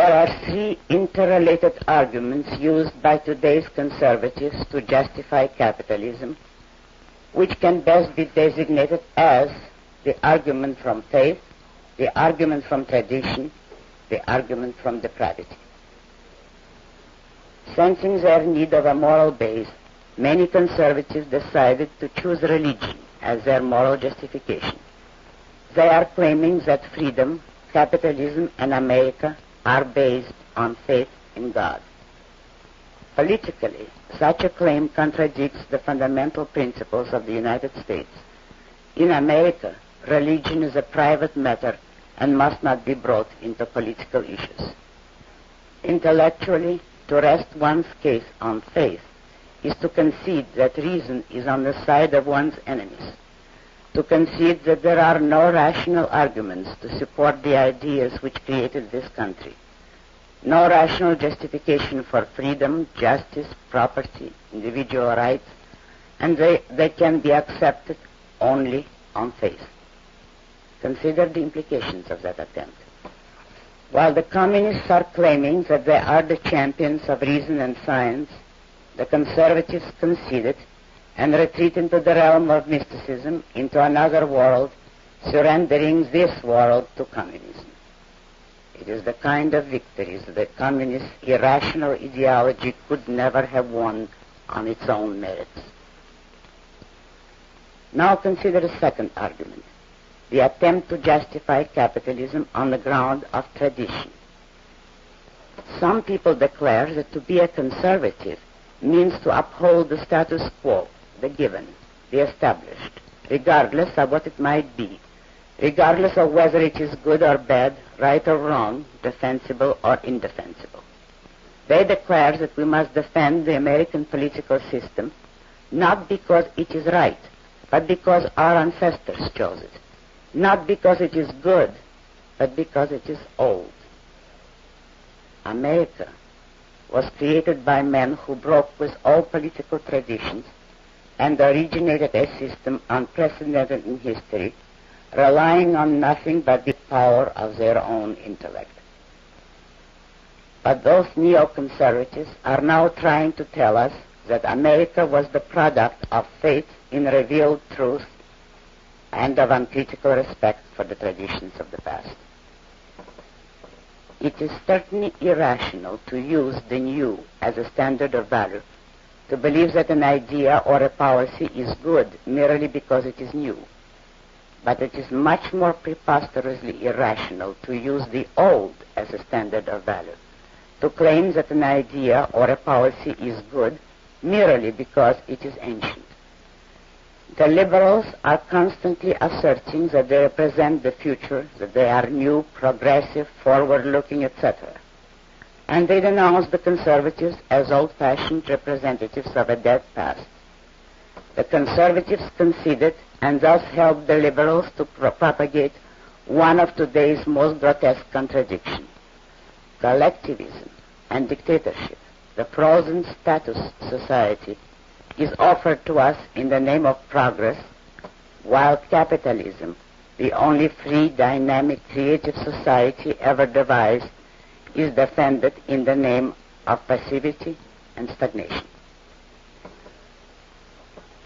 There are three interrelated arguments used by today's conservatives to justify capitalism, which can best be designated as the argument from faith, the argument from tradition, the argument from depravity. Sensing their need of a moral base, many conservatives decided to choose religion as their moral justification. They are claiming that freedom, capitalism, and America are based on faith in God. Politically, such a claim contradicts the fundamental principles of the United States. In America, religion is a private matter and must not be brought into political issues. Intellectually, to rest one's case on faith is to concede that reason is on the side of one's enemies, to concede that there are no rational arguments to support the ideas which created this country, no rational justification for freedom, justice, property, individual rights, and they can be accepted only on faith. Consider the implications of that attempt. While the communists are claiming that they are the champions of reason and science, the conservatives conceded and retreat into the realm of mysticism, into another world, surrendering this world to communism. It is the kind of victories that communist irrational ideology could never have won on its own merits. Now consider a second argument, the attempt to justify capitalism on the ground of tradition. Some people declare that to be a conservative means to uphold the status quo, the given, the established, regardless of what it might be, regardless of whether it is good or bad, right or wrong, defensible or indefensible. They declare that we must defend the American political system not because it is right, but because our ancestors chose it. Not because it is good, but because it is old. America was created by men who broke with all political traditions and originated a system unprecedented in history, relying on nothing but the power of their own intellect. But those neoconservatives are now trying to tell us that America was the product of faith in revealed truth and of uncritical respect for the traditions of the past. It is certainly irrational to use the new as a standard of value, to believe that an idea or a policy is good merely because it is new. But it is much more preposterously irrational to use the old as a standard of value, to claim that an idea or a policy is good merely because it is ancient. The liberals are constantly asserting that they represent the future, that they are new, progressive, forward-looking, etc. And they denounce the conservatives as old-fashioned representatives of a dead past. The conservatives conceded and thus helped the liberals to propagate one of today's most grotesque contradictions: collectivism and dictatorship, the frozen status society, is offered to us in the name of progress, while capitalism, the only free, dynamic, creative society ever devised, is defended in the name of passivity and stagnation.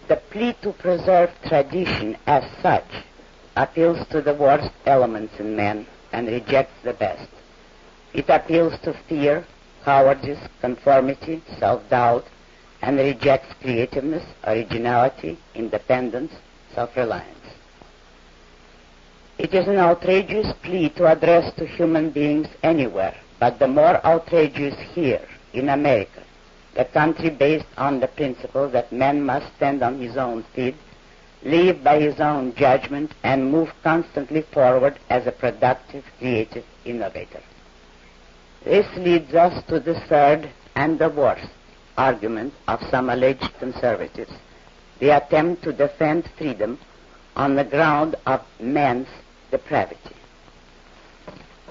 The plea to preserve tradition as such appeals to the worst elements in men and rejects the best. It appeals to fear, cowardice, conformity, self-doubt, and rejects creativeness, originality, independence, self-reliance. It is an outrageous plea to address to human beings anywhere, but the more outrageous here in America, the country based on the principle that man must stand on his own feet, live by his own judgment, and move constantly forward as a productive, creative innovator. This leads us to the third and the worst argument of some alleged conservatives, the attempt to defend freedom on the ground of man's depravity.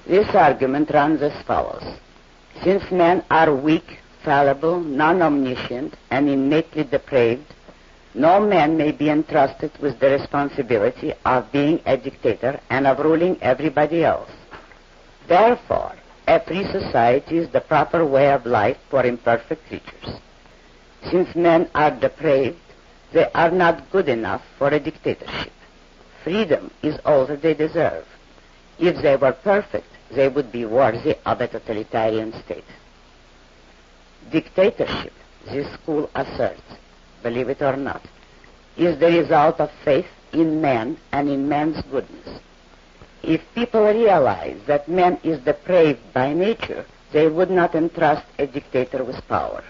This argument runs as follows. Since men are weak, fallible, non-omniscient, and innately depraved, no man may be entrusted with the responsibility of being a dictator and of ruling everybody else. Therefore, a free society is the proper way of life for imperfect creatures. Since men are depraved, they are not good enough for a dictatorship. Freedom is all that they deserve. If they were perfect, they would be worthy of a totalitarian state. Dictatorship, this school asserts, believe it or not, is the result of faith in man and in man's goodness. If people realize that man is depraved by nature, they would not entrust a dictator with power.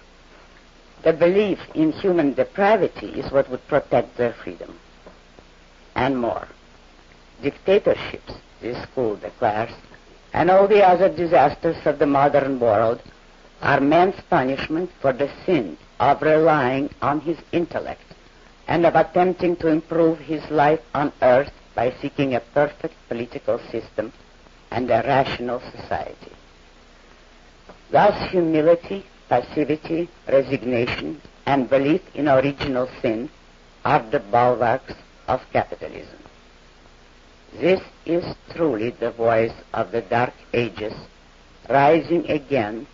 The belief in human depravity is what would protect their freedom. And more. Dictatorships, this school declares, and all the other disasters of the modern world are man's punishment for the sin of relying on his intellect and of attempting to improve his life on earth by seeking a perfect political system and a rational society. Thus, humility, passivity, resignation, and belief in original sin are the bulwarks of capitalism. This is truly the voice of the Dark Ages rising again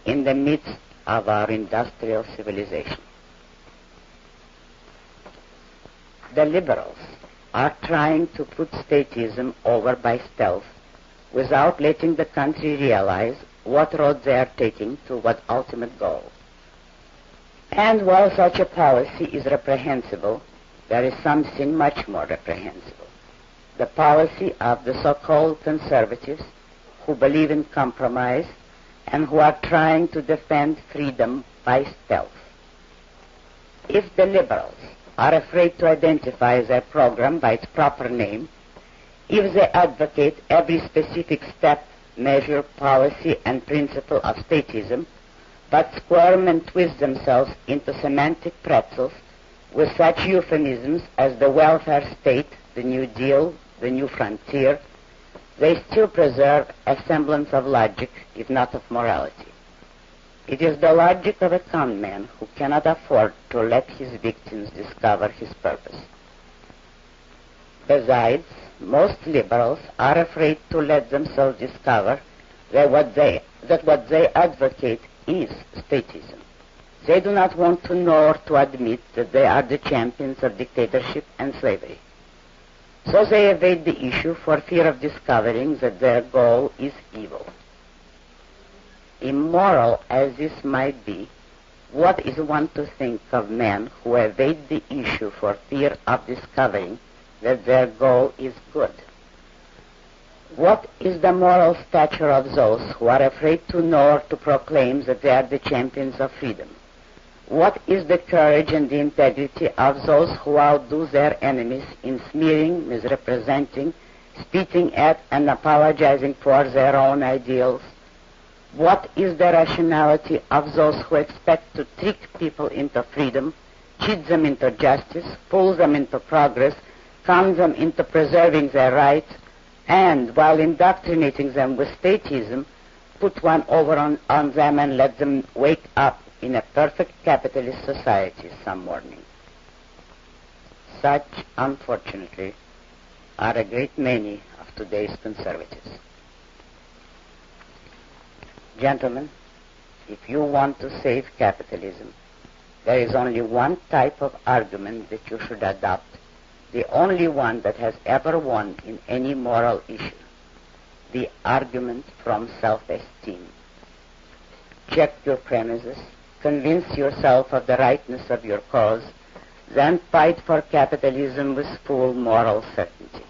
in the midst of our industrial civilization. The liberals are trying to put statism over by stealth without letting the country realize what road they are taking to what ultimate goal. And while such a policy is reprehensible, there is something much more reprehensible. The policy of the so-called conservatives who believe in compromise and who are trying to defend freedom by stealth. If the liberals are afraid to identify their program by its proper name, if they advocate every specific step, measure, policy, and principle of statism, but squirm and twist themselves into semantic pretzels with such euphemisms as the welfare state, the New Deal, the New Frontier, they still preserve a semblance of logic, if not of morality. It is the logic of a con man who cannot afford to let his victims discover his purpose. Besides, most liberals are afraid to let themselves discover that what they advocate is statism. They do not want to know or to admit that they are the champions of dictatorship and slavery. So they evade the issue for fear of discovering that their goal is evil. Immoral as this might be, what is one to think of men who evade the issue for fear of discovering that their goal is good? What is the moral stature of those who are afraid to know or to proclaim that they are the champions of freedom? What is the courage and the integrity of those who outdo their enemies in smearing, misrepresenting, spitting at, and apologizing for their own ideals? What is the rationality of those who expect to trick people into freedom, cheat them into justice, fool them into progress, con them into preserving their rights, and, while indoctrinating them with statism, put one over on them and let them wake up in a perfect capitalist society some morning? Such, unfortunately, are a great many of today's conservatives. Gentlemen, if you want to save capitalism, there is only one type of argument that you should adopt, the only one that has ever won in any moral issue, the argument from self-esteem. Check your premises, convince yourself of the rightness of your cause, then fight for capitalism with full moral certainty.